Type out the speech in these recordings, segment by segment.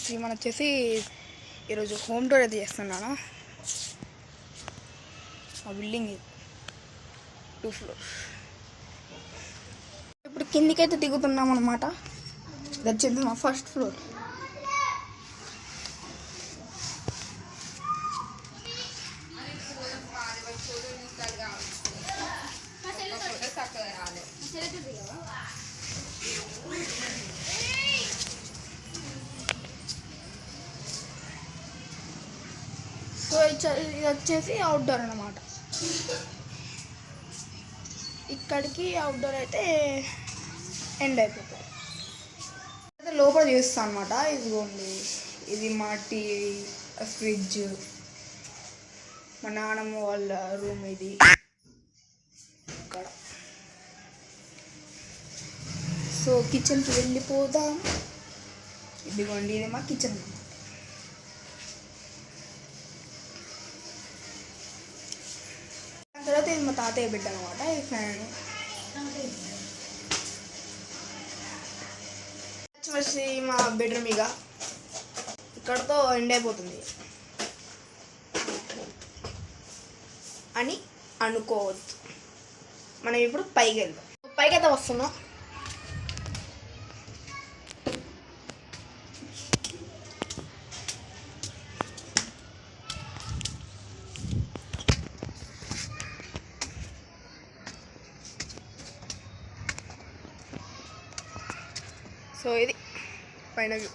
శ్రీమన్ వచ్చేసి ఈరోజు home tour అయితే చేస్తున్నాను. ఆ బిల్డింగ్ 2 ఫ్లోర్స్. ఇప్పుడు కిందికైతే దిగుతున్నాం అన్నమాట. ఇది వచ్చేసి మా ఫస్ట్ ఫ్లోర్. సో ఇది వచ్చేసి అవుట్డోర్ అన్నమాట. ఇక్కడికి అవుట్డోర్ అయితే ఎండ్ అయిపోతుంది. అయితే లోపల చూస్తాను అనమాట. ఇదిగోండి, ఇది మా టీవీ, ఫ్రిడ్జ్, మా నాన్నమ్మ వాళ్ళ రూమ్ ఇది ఇక్కడ. సో కిచెన్కి వెళ్ళిపోదాం. ఇదిగోండి, ఇది మా కిచెన్. తర్వాత ఇది మా తాతయ్య బిడ్డ అనమాట. ఈ ఫ్యాన్ వచ్చి మా బెడ్రూమ్ ఇక్కడతో ఎండ్ అయిపోతుంది అని అనుకోవద్దు. మనం ఇప్పుడు పైకి వెళ్దాం. పైకైతే వస్తున్నాం. సో ఇది పైన వ్యూ.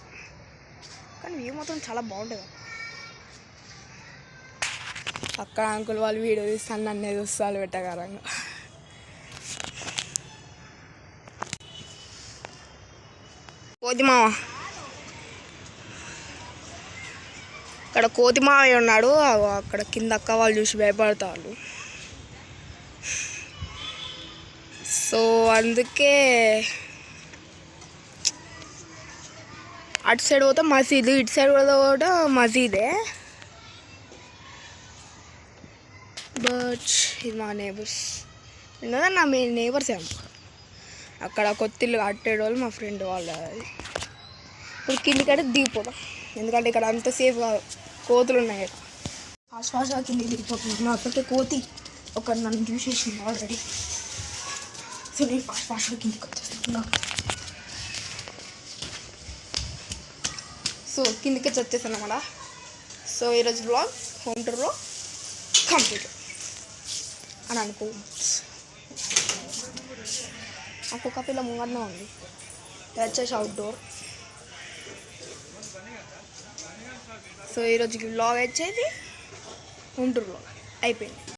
కానీ వ్యూ మొత్తం చాలా బాగుంటుంది. అక్కడ అంకుల్ వాళ్ళు వీడియో తీస్తాను, నన్ను చూస్తారు వెట్టకారంగా. కోతిమావ, అక్కడ కోతిమావయ్య ఉన్నాడు. అక్కడ కింద అక్క వాళ్ళు చూసి భయపడతారు. సో అందుకే అటు సైడ్ పోతే మసీదు, ఇటు సైడ్ కూడా మసీదే. బట్ ఇది మా నేబర్స్. విన్నదా నా మీ నేబర్స్ ఏమో. అక్కడ కొత్తిల్లు కట్టేడు వాళ్ళు మా ఫ్రెండ్ వాళ్ళు. ఇప్పుడు కిందికైతే దిగిపోతాం, ఎందుకంటే ఇక్కడ అంత సేఫ్ కాదు, కోతులు ఉన్నాయి కదా. ఆశ్వాస కింది దిగిపోతున్నాను. అప్పటికే కోతి ఒక నన్ను చూసేసింది ఆల్రెడీ. సో నేను ఫాస్ట్గా కిందికి వచ్చేస్తున్నా. సో కిందికి వచ్చేసాను అన్నమాట. సో ఈరోజు బ్లాగ్ హోమ్ టూర్లో కంప్లీట్ అని అనుకోవచ్చు. ఒక్కొక్క పిల్ల ముంగనే ఉంది. వచ్చేసి అవుట్డోర్. సో ఈరోజుకి బ్లాగ్ వచ్చేది హోమ్ టూర్ బ్లాగ్ అయిపోయింది.